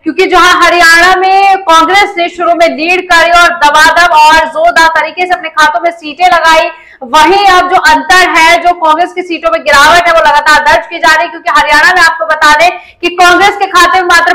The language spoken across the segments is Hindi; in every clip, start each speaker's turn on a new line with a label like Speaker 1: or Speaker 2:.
Speaker 1: क्योंकि जहां हरियाणा में कांग्रेस ने शुरू में लीड करी और दबादब और जोरदार तरीके से अपने खातों में सीटें लगाई, वहीं अब जो अंतर है, जो कांग्रेस की सीटों में गिरावट है, वो लगातार दर्ज की जा रही है। क्योंकि हरियाणा में आपको बता दें कि कांग्रेस के खाते में मात्र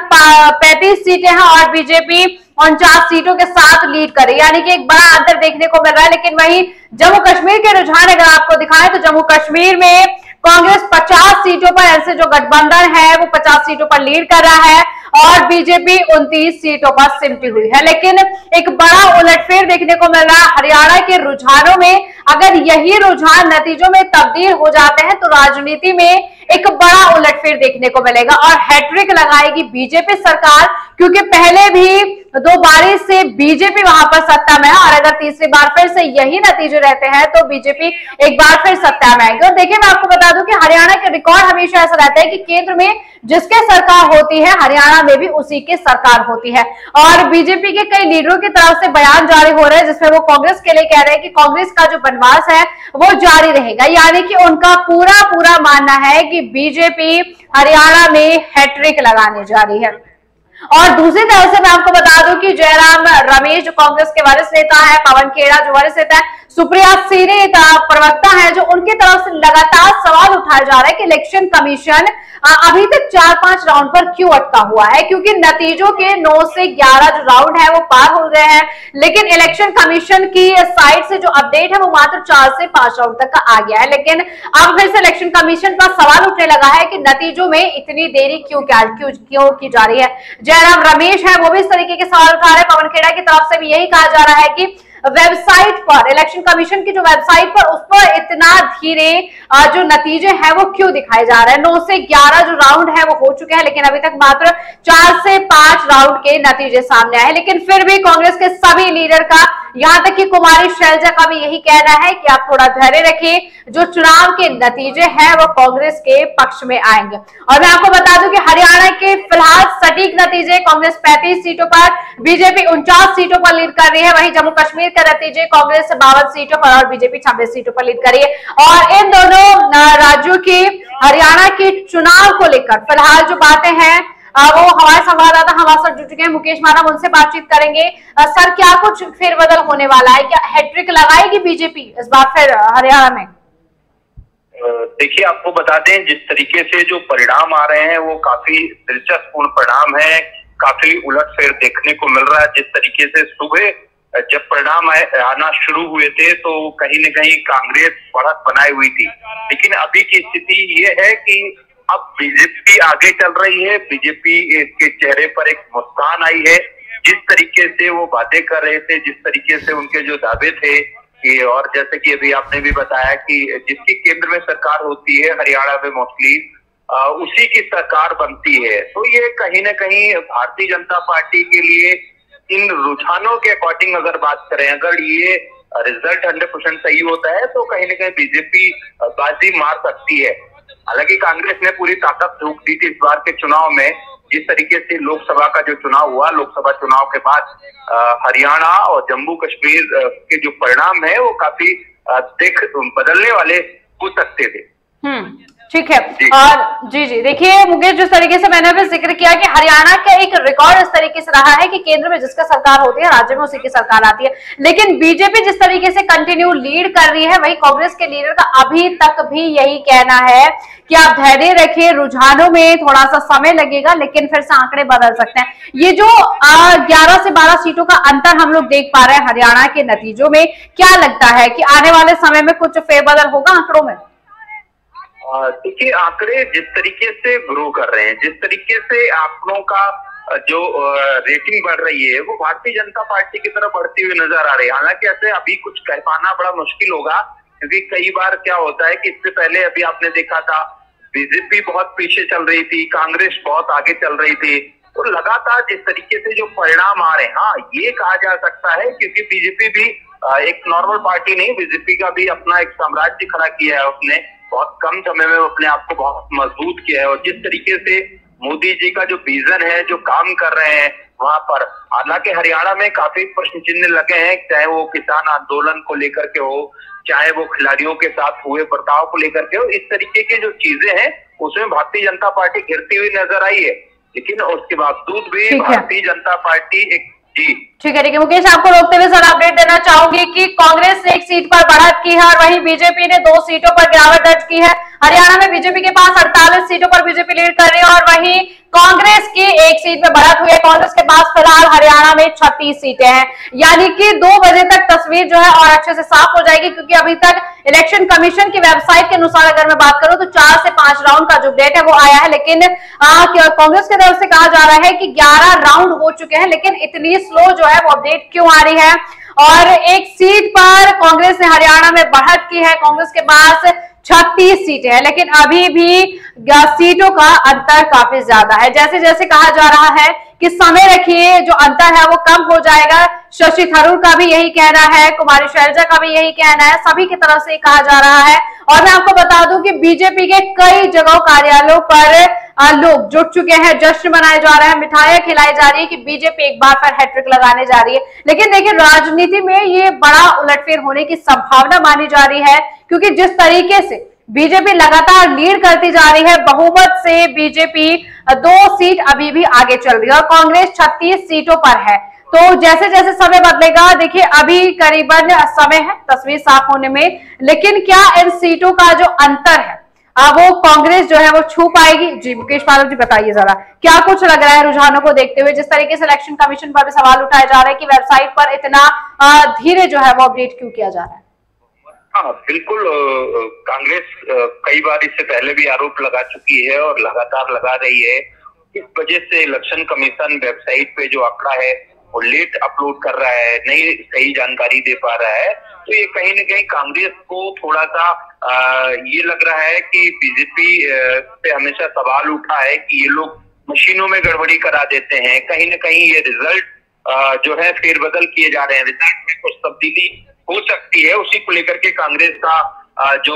Speaker 1: 35 सीटें हैं और बीजेपी 49 सीटों के साथ लीड करे, यानी कि एक बड़ा अंतर देखने को मिल रहा है। लेकिन वहीं जम्मू कश्मीर के रुझान अगर आपको दिखाएं तो जम्मू कश्मीर में कांग्रेस 50 सीटों पर, ऐसे जो गठबंधन है वो 50 सीटों पर लीड कर रहा है और बीजेपी 29 सीटों पर सिमटी हुई है। लेकिन एक बड़ा उलटफेर देखने को मिल रहा है हरियाणा के रुझानों में। अगर यही रुझान नतीजों में तब्दील हो जाते हैं तो राजनीति में एक बड़ा उलटफेर देखने को मिलेगा और हैट्रिक लगाएगी बीजेपी सरकार, क्योंकि पहले भी 2 बारी से बीजेपी वहां पर सत्ता में है और अगर तीसरी बार फिर से यही नतीजे रहते हैं तो बीजेपी एक बार फिर सत्ता में आएगी। और देखिए, मैं आपको बता दूं कि हरियाणा के रिकॉर्ड हमेशा ऐसा रहता है कि केंद्र में जिसके सरकार होती है हरियाणा में भी उसी की सरकार होती है। और बीजेपी के कई लीडरों की तरफ से बयान जारी हो रहे हैं जिसमें वो कांग्रेस के लिए कह रहे हैं कि कांग्रेस का जो बनवास है वो जारी रहेगा, यानी कि उनका पूरा मानना है कि बीजेपी हरियाणा में हैट्रिक लगाने जा रही है। और दूसरी तरफ से मैं आपको बता दूं कि जयराम रमेश जो कांग्रेस के वरिष्ठ नेता है, पवन खेड़ा जो वरिष्ठ नेता है, सुप्रिया सीने प्रवक्ता है, जो उनकी तरफ से लगातार सवाल उठाया जा रहा है कि इलेक्शन कमीशन अभी तक 4-5 राउंड पर क्यों अटका हुआ है, क्योंकि नतीजों के 9 से 11 जो राउंड है वो पार हो गए हैं, लेकिन इलेक्शन कमीशन की साइड से जो अपडेट है वो मात्र 4 से 5 राउंड तक का आ गया है। लेकिन अब फिर से इलेक्शन कमीशन का सवाल उठने लगा है कि नतीजों में इतनी देरी क्यों की जा रही है। जयराम रमेश है वो भी इस तरीके के सवाल उठा रहे हैं। पवन खेड़ा की तरफ से भी यही कहा जा रहा है कि वेबसाइट पर, इलेक्शन कमीशन की जो वेबसाइट पर, उस पर इतना धीरे जो नतीजे हैं वो क्यों दिखाए जा रहे हैं। 9 से 11 जो राउंड है वो हो चुके हैं, लेकिन अभी तक मात्र 4 से 5 राउंड के नतीजे सामने आए। लेकिन फिर भी कांग्रेस के सभी लीडर का, यहां तक कि कुमारी शैलजा का भी यही कहना है कि आप थोड़ा धैर्य रखिए, जो चुनाव के नतीजे हैं वो कांग्रेस के पक्ष में आएंगे। और मैं आपको बता दूं कि हरियाणा के फिलहाल सटीक नतीजे, कांग्रेस 35 सीटों पर, बीजेपी 49 सीटों पर लीड कर रही है। वहीं जम्मू कश्मीर के नतीजे, कांग्रेस 52 सीटों पर और बीजेपी 26 सीटों पर लीड कर रही है। और इन दोनों राज्यों की हरियाणा के चुनाव को लेकर फिलहाल जो बातें हैं वो हमारे संवाददाता हमारे साथ जुड़ चुके हैं, मुकेश मानव, उनसे बातचीत करेंगे। सर, क्या कुछ फेरबदल होने वाला है? क्या हैट्रिक लगाएगी बीजेपी इस बार फिर हरियाणा में?
Speaker 2: देखिए, आपको बता दें, जिस तरीके से जो परिणाम आ रहे हैं वो काफी दिलचस्प परिणाम है, काफी उलटफेर देखने को मिल रहा है। जिस तरीके से सुबह जब परिणाम आना शुरू हुए थे तो कहीं न कहीं कांग्रेस बढ़त बनाई हुई थी, लेकिन अभी की स्थिति ये है कि अब बीजेपी आगे चल रही है। बीजेपी के चेहरे पर एक मुस्कान आई है। जिस तरीके से वो बातें कर रहे थे, जिस तरीके से उनके जो दावे थे कि, और जैसे कि अभी आपने भी बताया कि जिसकी केंद्र में सरकार होती है हरियाणा में मोस्टली उसी की सरकार बनती है, तो ये कहीं न कहीं भारतीय जनता पार्टी के लिए इन रुझानों के अकॉर्डिंग अगर बात करें, अगर ये रिजल्ट 100% सही होता है तो कहीं न कहीं बीजेपी बाजी मार सकती है। हालांकि कांग्रेस ने पूरी ताकत झोंक दी थी इस बार के चुनाव में। जिस तरीके से लोकसभा का जो चुनाव हुआ, लोकसभा चुनाव के बाद हरियाणा और जम्मू कश्मीर के जो परिणाम है वो काफी बदलने वाले हो सकते थे।
Speaker 1: ठीक है। और जी देखिए मुकेश, जिस तरीके से मैंने भी जिक्र किया कि हरियाणा का एक रिकॉर्ड इस तरीके से रहा है कि केंद्र में जिसका सरकार होती है राज्य में उसी की सरकार आती है, लेकिन बीजेपी जिस तरीके से कंटिन्यू लीड कर रही है, वही कांग्रेस के लीडर का अभी तक भी यही कहना है कि आप धैर्य रखिए, रुझानों में थोड़ा सा समय लगेगा लेकिन फिर से आंकड़े बदल सकते हैं। ये जो 11 से 12 सीटों का अंतर हम लोग देख पा रहे हैं हरियाणा के नतीजों में, क्या लगता है कि आने वाले समय में कुछ फेरबदल होगा आंकड़ों में?
Speaker 2: देखिए, आंकड़े जिस तरीके से ग्रो कर रहे हैं, जिस तरीके से आंकड़ों का जो रेटिंग बढ़ रही है वो भारतीय जनता पार्टी की तरफ बढ़ती हुई नजर आ रही है। हालांकि ऐसे अभी कुछ कह पाना बड़ा मुश्किल होगा, क्योंकि कई बार क्या होता है कि इससे पहले अभी आपने देखा था बीजेपी बहुत पीछे चल रही थी, कांग्रेस बहुत आगे चल रही थी। तो लगातार जिस तरीके से जो परिणाम आ रहे हैं, हाँ ये कहा जा सकता है, क्योंकि बीजेपी भी एक नॉर्मल पार्टी नहीं, बीजेपी का भी अपना एक साम्राज्य खड़ा किया है उसने, बहुत कम समय में अपने आप को बहुत मजबूत किया है। और जिस तरीके से मोदी जी का जो विजन है, जो काम कर रहे हैं वहां पर, हालांकि हरियाणा में काफी प्रश्न चिन्ह लगे हैं, चाहे वो किसान आंदोलन को लेकर के हो, चाहे वो खिलाड़ियों के साथ हुए बर्ताव को लेकर के हो, इस तरीके की जो चीजें हैं उसमें भारतीय जनता पार्टी घिरती हुई नजर आई है। लेकिन उसके बावजूद भी भारतीय जनता पार्टी एक जी
Speaker 1: ठीक है मुकेश, आपको रोकते हुए सर अपडेट देना चाहूंगी कि कांग्रेस ने एक सीट पर बढ़त की है और वहीं बीजेपी ने 2 सीटों पर गिरावट दर्ज की है। हरियाणा में बीजेपी के पास 48 सीटों पर बीजेपी लीड कर रही है और वहीं कांग्रेस की 1 सीट में बढ़त हुई है। कांग्रेस के पास फिलहाल हरियाणा में 36 सीटें हैं, यानी कि 2 बजे तक तस्वीर जो है और अच्छे से साफ हो जाएगी, क्योंकि अभी तक इलेक्शन कमीशन की वेबसाइट के अनुसार अगर मैं बात करूं तो 4 से 5 राउंड का जो डेट है वो आया है, लेकिन कांग्रेस की तरफ से कहा जा रहा है कि 11 राउंड हो चुके हैं, लेकिन इतनी स्लो जो है वो अपडेट क्यों आ रही है। और 1 सीट पर कांग्रेस ने हरियाणा में बढ़त की है, कांग्रेस के पास 36 सीटें हैं, लेकिन अभी भी सीटों का अंतर काफी ज्यादा है। जैसे जैसे कहा जा रहा है कि समय रखिए, जो अंतर है वो कम हो जाएगा। शशि थरूर का भी यही कहना है, कुमारी शैलजा का भी यही कहना है, सभी की तरफ से कहा जा रहा है। और मैं आपको बता दूं कि बीजेपी के कई जगहों कार्यालयों पर लोग जुट चुके हैं, जश्न मनाए जा रहे हैं, मिठाइयां खिलाई जा रही है कि बीजेपी एक बार फिर हैट्रिक लगाने जा रही है। लेकिन देखिए, राजनीति में ये बड़ा उलटफेर होने की संभावना मानी जा रही है, क्योंकि जिस तरीके से बीजेपी लगातार लीड करती जा रही है, बहुमत से बीजेपी 2 सीट अभी भी आगे चल रही है और कांग्रेस 36 सीटों पर है। तो जैसे जैसे समय बदलेगा, देखिए अभी करीबन समय है तस्वीर साफ होने में, लेकिन क्या इन सीटों का जो अंतर है वो कांग्रेस जो है वो छू पाएगी? जी मुकेश पारव जी बताइए जरा, क्या कुछ लग रहा है रुझानों को देखते हुए, जिस तरीके से इलेक्शन कमीशन पर भी सवाल उठाए जा रहे हैं कि वेबसाइट पर इतना धीरे जो है वो अपडेट क्यों किया जा रहा है?
Speaker 2: हाँ बिल्कुल, कांग्रेस कई बार इससे पहले भी आरोप लगा चुकी है और लगातार लगा रही है। इस वजह से इलेक्शन कमीशन वेबसाइट पे जो आंकड़ा है वो लेट अपलोड कर रहा है, नहीं सही जानकारी दे पा रहा है। तो ये कहीं न कहीं कांग्रेस को थोड़ा सा ये लग रहा है कि बीजेपी पे हमेशा सवाल उठा है कि ये लोग मशीनों में गड़बड़ी करा देते हैं, कहीं न कहीं ये रिजल्ट जो है फेरबदल किए जा रहे हैं, रिजल्ट में कुछ तब्दीली हो सकती है। उसी को लेकर के कांग्रेस का जो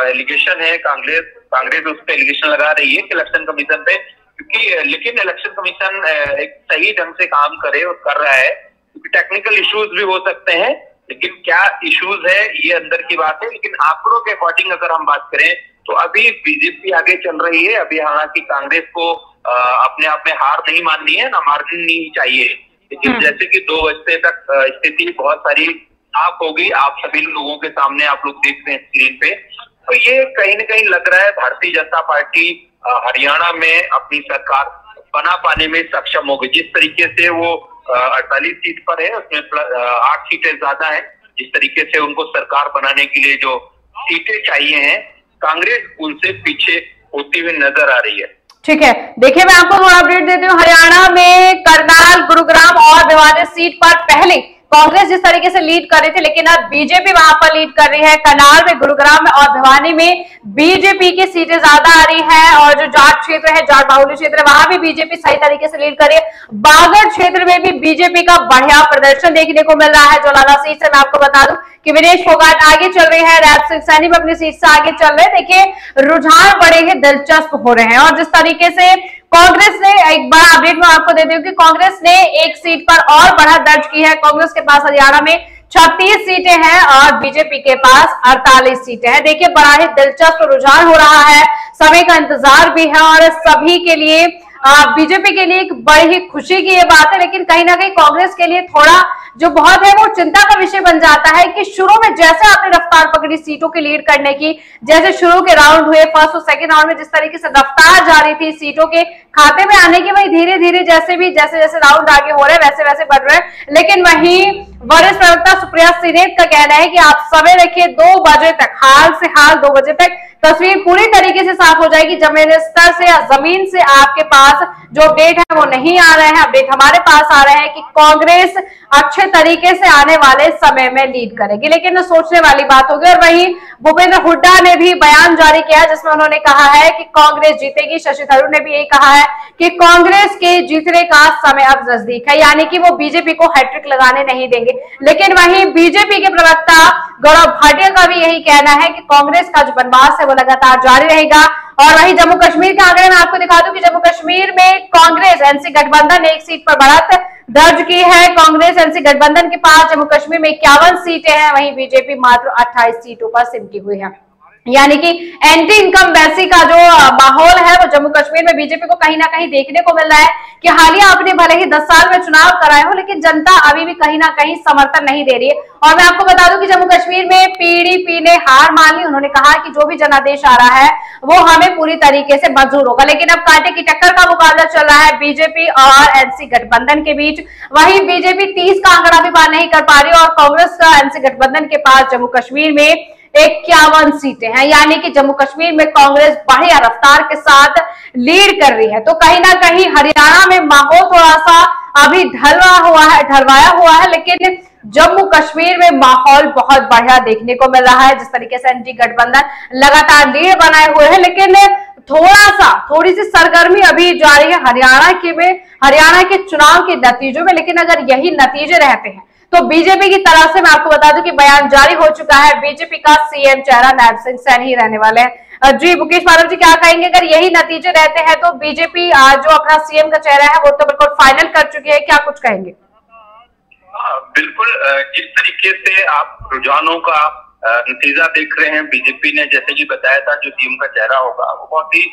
Speaker 2: एलिगेशन है, कांग्रेस उस पर एलिगेशन लगा रही है कि इलेक्शन कमीशन पे, क्योंकि लेकिन इलेक्शन कमीशन एक सही ढंग से काम करे और कर रहा है, क्योंकि टेक्निकल इश्यूज भी हो सकते हैं, लेकिन क्या इश्यूज है ये अंदर की बात है। लेकिन आंकड़ों के अकॉर्डिंग अगर हम बात करें तो अभी बीजेपी आगे चल रही है। अभी हालांकि कांग्रेस को अपने आप में हार नहीं माननी है, ना माननी चाहिए, लेकिन जैसे कि 2 बजे तक स्थिति बहुत सारी साफ होगी, आप सभी लोगों के सामने आप लोग देखते हैं स्क्रीन पे, तो ये कहीं न कहीं लग रहा है भारतीय जनता पार्टी हरियाणा में अपनी सरकार बना पाने में सक्षम होगी। जिस तरीके से वो 48 सीट पर है, उसमें 8 सीटें ज्यादा हैं, जिस तरीके से उनको सरकार बनाने के लिए जो सीटें चाहिए हैं, कांग्रेस उनसे पीछे होती हुई नजर आ रही है।
Speaker 1: ठीक है, देखिए मैं आपको थोड़ा अपडेट देती हूँ। हरियाणा में करनाल, गुरुग्राम और भिवानी सीट पर पहले कांग्रेस जिस तरीके से लीड कर रही थी, लेकिन अब बीजेपी वहां पर लीड कर रही है। करनाल में, गुरुग्राम में और भिवानी में बीजेपी की सीटें ज्यादा आ रही है और जो जाट क्षेत्र है, जाट बाहुल्य क्षेत्र है, वहां भी बीजेपी सही तरीके से लीड कर रही है। बागड़ क्षेत्र में भी बीजेपी का बढ़िया प्रदर्शन देखने को मिल रहा है। जोलाला सीट से मैं आपको बता दूं कि विनेश फोगाट आगे चल रही है, रैप सिंह सैनी भी अपनी सीट से आगे चल रहे हैं। देखिए रुझान बड़े ही दिलचस्प हो रहे हैं और जिस तरीके से कांग्रेस ने, एक बड़ा अपडेट मैं आपको दे दूं कि कांग्रेस ने 1 सीट पर और बढ़त दर्ज की है। कांग्रेस के पास हरियाणा में 36 सीटें हैं और बीजेपी के पास 48 सीटें हैं। देखिए बड़ा ही दिलचस्प रुझान हो रहा है, समय का इंतजार भी है और सभी के लिए, बीजेपी के लिए एक बड़ी ही खुशी की ये बात है, लेकिन कहीं ना कहीं कांग्रेस के लिए थोड़ा जो बहुत है वो चिंता का विषय बन जाता है कि शुरू में जैसे आपने रफ्तार पकड़ी सीटों की लीड करने की, जैसे शुरू के राउंड हुए, फर्स्ट और सेकंड राउंड में जिस तरीके से रफ्तार जा रही थी सीटों के खाते में आने की, वही धीरे धीरे जैसे जैसे राउंड आगे हो रहे हैं वैसे वैसे बढ़ रहे हैं। लेकिन वहीं वरिष्ठ प्रवक्ता सुप्रिया सिनेट का कहना है कि आप समय रखिए, 2 बजे तक, हाल से हाल 2 बजे तक तस्वीर पूरी तरीके से साफ हो जाएगी। जमीन स्तर से या जमीन से आपके पास जो अपडेट है वो नहीं आ रहे हैं, अपडेट हमारे पास आ रहे हैं कि कांग्रेस अच्छे तरीके से आने वाले समय में लीड करेगी, लेकिन सोचने वाली बात होगी। और वहीं भूपेंद्र हुड्डा ने भी बयान जारी किया जिसमें उन्होंने कहा है कि कांग्रेस जीतेगी। शशि थरूर ने भी यही कहा है कि कांग्रेस के जीतने का समय अब नजदीक है, यानी कि वो बीजेपी को हैट्रिक लगाने नहीं देंगे। लेकिन वहीं बीजेपी के प्रवक्ता गौरव भाटिया का भी यही कहना है कि कांग्रेस का जो बनवास है वो लगातार जारी रहेगा। और वहीं जम्मू कश्मीर के आंकड़े में आपको दिखा दूं कि जम्मू कश्मीर में कांग्रेस एनसी गठबंधन ने 1 सीट पर बढ़त दर्ज की है। कांग्रेस एनसी गठबंधन के पास जम्मू कश्मीर में 51 सीटें हैं, वहीं बीजेपी मात्र 28 सीटों पर सिमटी हुई है। यानी कि एंटी इनकम वैसी का जो माहौल है वो जम्मू कश्मीर में बीजेपी को कहीं ना कहीं देखने को मिल रहा है कि हालिया आपने भले ही 10 साल में चुनाव कराए हो, लेकिन जनता अभी भी कहीं ना कहीं समर्थन नहीं दे रही है। और मैं आपको बता दूं कि जम्मू कश्मीर में पीडीपी ने हार मान ली। उन्होंने कहा कि जो भी जनादेश आ रहा है वो हमें पूरी तरीके से मंजूर होगा। लेकिन अब कांटे की टक्कर का मुकाबला चल रहा है बीजेपी और एनसी गठबंधन के बीच। वहीं बीजेपी 30 का आंकड़ा भी पार नहीं कर पा रही और कांग्रेस का एनसी गठबंधन के पास जम्मू कश्मीर में 51 सीटें हैं, यानी कि जम्मू कश्मीर में कांग्रेस बढ़िया रफ्तार के साथ लीड कर रही है। तो कहीं ना कहीं हरियाणा में माहौल थोड़ा सा अभी ढलवाया हुआ है, लेकिन जम्मू कश्मीर में माहौल बहुत बढ़िया देखने को मिल रहा है। जिस तरीके से एनडी गठबंधन लगातार लीड बनाए हुए है, लेकिन थोड़ी सी सरगर्मी अभी जारी है हरियाणा के चुनाव के नतीजों में। लेकिन अगर यही नतीजे रहते हैं तो बीजेपी की तरफ से मैं आपको बता दूं कि बयान जारी हो चुका है। बीजेपी का सीएम चेहरा नायब सिंह सैनी ही रहने वाले हैं। जी मुकेश माधव जी, क्या कहेंगे अगर यही नतीजे रहते हैं तो बीजेपी जो अपना सीएम का चेहरा है वो तो बिल्कुल फाइनल कर चुकी है, क्या कुछ कहेंगे?
Speaker 2: बिल्कुल, जिस तरीके से आप रुझानों का नतीजा देख रहे हैं, बीजेपी ने जैसे कि बताया था जो सीएम का चेहरा होगा वो बहुत ही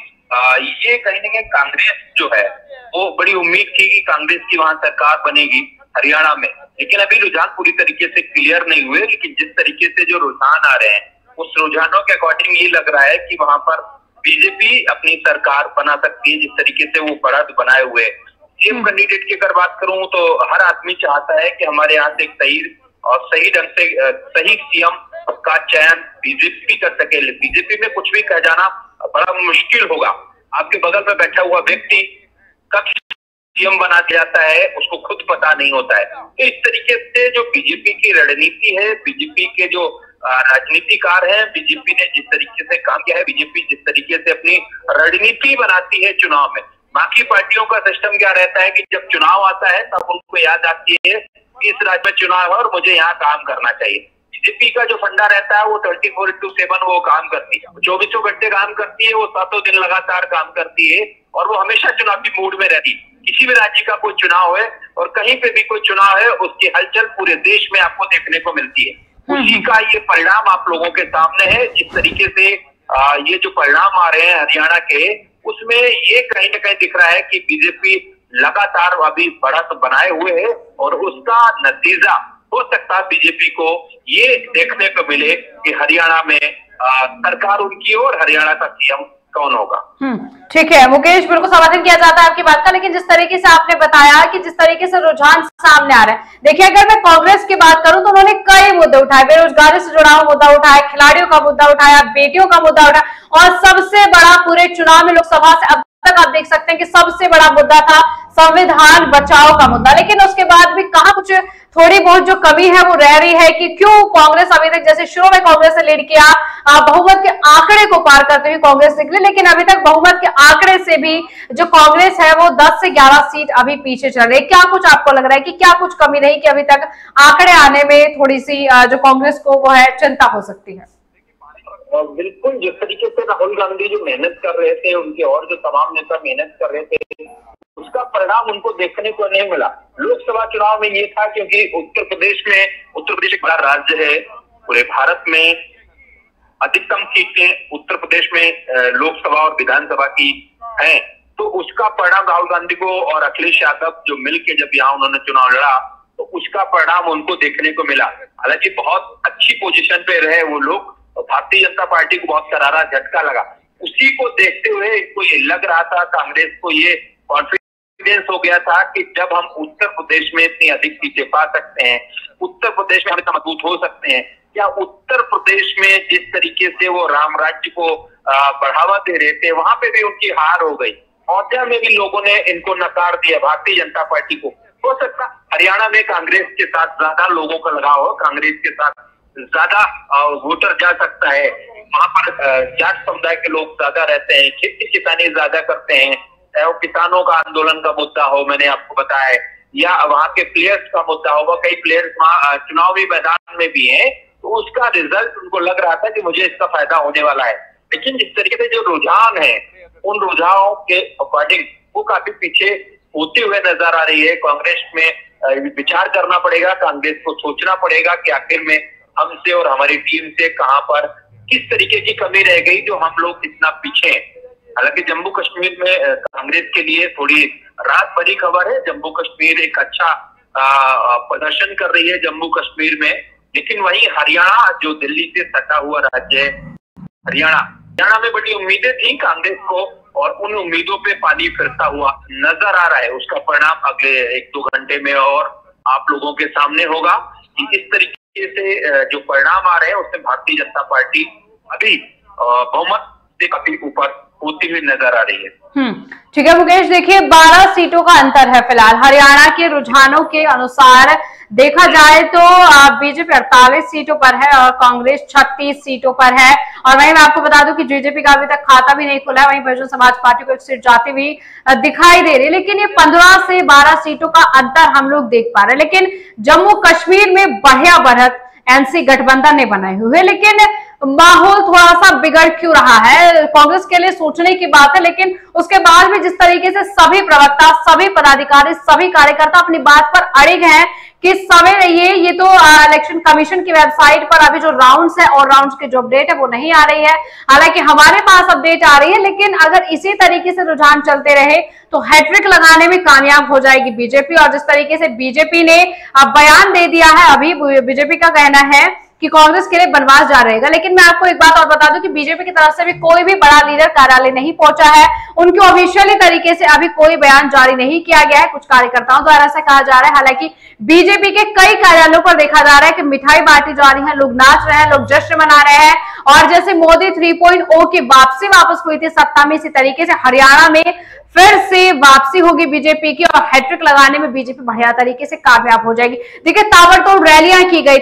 Speaker 2: ये कहीं ना कहीं कांग्रेस जो है वो बड़ी उम्मीद थी कि कांग्रेस की वहां सरकार बनेगी हरियाणा में, लेकिन अभी रुझान पूरी तरीके से क्लियर नहीं हुए। लेकिन जिस तरीके से जो रुझान आ रहे हैं उस रुझानों के अकॉर्डिंग ये लग रहा है कि वहां पर बीजेपी अपनी सरकार बना सकती है, जिस तरीके से वो बढ़त बनाए हुए। सीएम कैंडिडेट की अगर बात करूं तो हर आदमी चाहता है कि हमारे यहाँ से एक सही ढंग से सही सीएम का चयन बीजेपी कर सके। बीजेपी में कुछ भी कह जाना बड़ा मुश्किल होगा। आपके बगल में बैठा हुआ व्यक्ति कब सीएम बना जाता है उसको खुद पता नहीं होता है। तो इस तरीके से जो बीजेपी की रणनीति है, बीजेपी के जो राजनीतिकार हैं, बीजेपी ने जिस तरीके से काम किया है, बीजेपी जिस तरीके से अपनी रणनीति बनाती है चुनाव में, बाकी पार्टियों का सिस्टम क्या रहता है कि जब चुनाव आता है तब उनको याद आती है कि इस राज्य में चुनाव है और मुझे यहाँ काम करना चाहिए। बीजेपी का जो फंडा रहता है वो 24/7 वो काम करती है, 24 घंटे काम करती है, वो 7 दिन लगातार काम करती है और वो हमेशा चुनावी मूड में रहती है। किसी भी राज्य का कोई चुनाव है और कहीं पे भी कोई चुनाव है, उसकी हलचल पूरे देश में आपको देखने को मिलती है। उसी का ये परिणाम आप लोगों के सामने है। जिस तरीके से ये जो परिणाम आ रहे हैं हरियाणा के, उसमें ये कहीं ना कहीं दिख रहा है कि बीजेपी लगातार अभी बढ़त बनाए हुए है और उसका नतीजा हो सकता है बीजेपी को ये देखने को मिले कि हरियाणा में सरकार उनकी और हरियाणा का सीएम कौन होगा।
Speaker 1: ठीक है मुकेश, बिल्कुल समर्थन किया जाता है आपकी बात का। लेकिन जिस तरीके से आपने बताया कि जिस तरीके से रुझान सामने आ रहा है, देखिए अगर मैं कांग्रेस की बात करूं तो उन्होंने कई मुद्दे उठाए, बेरोजगारी से जुड़ा हुआ मुद्दा उठाया, खिलाड़ियों का मुद्दा उठाया, बेटियों का मुद्दा उठाया और सबसे बड़ा पूरे चुनाव में लोकसभा से अब तक आप देख सकते हैं कि सबसे बड़ा मुद्दा था संविधान बचाओ का मुद्दा। लेकिन उसके बाद भी कहां कुछ थोड़ी बहुत जो कमी है वो रह रही है कि क्यों कांग्रेस अभी तक, जैसे शुरू में कांग्रेस ने लीड किया, बहुमत के आंकड़े को पार करते हुए कांग्रेस निकली, लेकिन अभी तक बहुमत के आंकड़े से भी जो कांग्रेस है वो 10 से 11 सीट अभी पीछे चल रही है। क्या कुछ आपको लग रहा है कि क्या कुछ कमी रही कि अभी तक आंकड़े आने में थोड़ी सी जो कांग्रेस को वो है चिंता हो सकती है?
Speaker 2: बिल्कुल, जिस तरीके से राहुल गांधी जो मेहनत कर रहे थे, उनके और जो तमाम नेता मेहनत कर रहे थे, उसका परिणाम उनको देखने को नहीं मिला। लोकसभा चुनाव में ये था क्योंकि उत्तर प्रदेश एक बड़ा राज्य है, पूरे भारत में अधिकतम सीटें उत्तर प्रदेश में लोकसभा और विधानसभा की हैं, तो उसका परिणाम राहुल गांधी को और अखिलेश यादव जो मिलके जब यहाँ उन्होंने चुनाव लड़ा तो उसका परिणाम उनको देखने को मिला। हालांकि बहुत अच्छी पोजीशन पे रहे वो लोग, भारतीय जनता पार्टी को बहुत करारा झटका लगा। उसी को देखते हुए इनको ये लग रहा था, कांग्रेस को ये कॉन्फिडेंस हो गया था कि जब हम उत्तर प्रदेश में इतनी अधिक सीटें पा सकते हैं, उत्तर प्रदेश में हम इतना मजबूत हो सकते हैं, क्या उत्तर प्रदेश में जिस तरीके से वो राम राज्य को बढ़ावा दे रहे थे वहां पे भी उनकी हार हो गई। अयोध्या में भी लोगों ने इनको नकार दिया भारतीय जनता पार्टी को। हो सकता हरियाणा में कांग्रेस के साथ ज्यादा लोगों का लगाव हो, कांग्रेस के साथ ज्यादा वोटर जा सकता है, वहां पर जाट समुदाय के लोग ज्यादा रहते हैं, खेती किसानी ज्यादा करते हैं, चाहे वो किसानों का आंदोलन का मुद्दा हो, मैंने आपको बताया, या वहां के प्लेयर्स का मुद्दा होगा, कई प्लेयर्स वहां चुनावी मैदान में भी हैं, तो उसका रिजल्ट उनको लग रहा था कि मुझे इसका फायदा होने वाला है। लेकिन जिस तरीके से जो रुझान है उन रुझानों के अकॉर्डिंग वो काफी पीछे होते हुए नजर आ रही है। कांग्रेस में विचार करना पड़ेगा, कांग्रेस को सोचना पड़ेगा कि आखिर में हमसे और हमारी टीम से कहां पर किस तरीके की कमी रह गई जो हम लोग इतना पीछे हैं। हालांकि जम्मू कश्मीर में कांग्रेस के लिए थोड़ी राहत भरी खबर है। जम्मू कश्मीर एक अच्छा प्रदर्शन कर रही है जम्मू कश्मीर में, लेकिन वहीं हरियाणा जो दिल्ली से सटा हुआ राज्य है, हरियाणा में बड़ी उम्मीदें थी कांग्रेस को, और उन उम्मीदों पे पानी फिरता हुआ नजर आ रहा है। उसका परिणाम अगले 1-2 घंटे में और आप लोगों के सामने होगा कि इस तरीके से जो परिणाम आ रहे हैं उसमें भारतीय जनता पार्टी अभी बहुमत से काफी ऊपर होती हुई नजर आ रही है।
Speaker 1: ठीक है मुकेश, देखिए 12 सीटों का अंतर है फिलहाल। हरियाणा के रुझानों के अनुसार देखा जाए तो बीजेपी 48 सीटों पर है और कांग्रेस 36 सीटों पर है। और वहीं मैं आपको बता दूं कि बीजेपी का अभी तक खाता भी नहीं खुला है, वहीं बहुजन समाज पार्टी को एक सीट जाती हुई दिखाई दे रही है। लेकिन ये 15 से 12 सीटों का अंतर हम लोग देख पा रहे हैं। लेकिन जम्मू कश्मीर में बढ़िया बढ़त एनसी गठबंधन ने बनाए हुए, लेकिन माहौल थोड़ा सा बिगड़ क्यों रहा है? कांग्रेस के लिए सोचने की बात है, लेकिन उसके बाद भी जिस तरीके से सभी प्रवक्ता, सभी पदाधिकारी, सभी कार्यकर्ता अपनी बात पर अड़िग हैं कि समय रहिए, ये तो इलेक्शन कमीशन की वेबसाइट पर अभी जो राउंड्स है और राउंड्स की जो अपडेट है वो नहीं आ रही है। हालांकि हमारे पास अपडेट आ रही है, लेकिन अगर इसी तरीके से रुझान चलते रहे तो हैट्रिक लगाने में कामयाब हो जाएगी बीजेपी। और जिस तरीके से बीजेपी ने बयान दे दिया है, अभी बीजेपी का कहना है कि कांग्रेस के लिए बनवास जा रहेगा। लेकिन मैं आपको एक बात और बता दूं कि बीजेपी की तरफ से भी कोई भी बड़ा लीडर कार्यालय नहीं पहुंचा है। उनकी ऑफिशियली तरीके से अभी कोई बयान जारी नहीं किया गया है। कुछ कार्यकर्ताओं द्वारा ऐसा कहा जा रहा है। हालांकि बीजेपी के कई कार्यालयों पर देखा जा रहा है कि मिठाई बांटी जा रही है, लोग नाच रहे हैं, लोग जश्न मना रहे हैं। और जैसे मोदी 3.0 की वापस हुई थी सत्ता में, इसी तरीके से हरियाणा में फिर से वापसी होगी बीजेपी की और हैट्रिक लगाने में बीजेपी बढ़िया तरीके से कामयाब हो जाएगी। देखिए ताबड़तोड़ रैलियां की गई थी।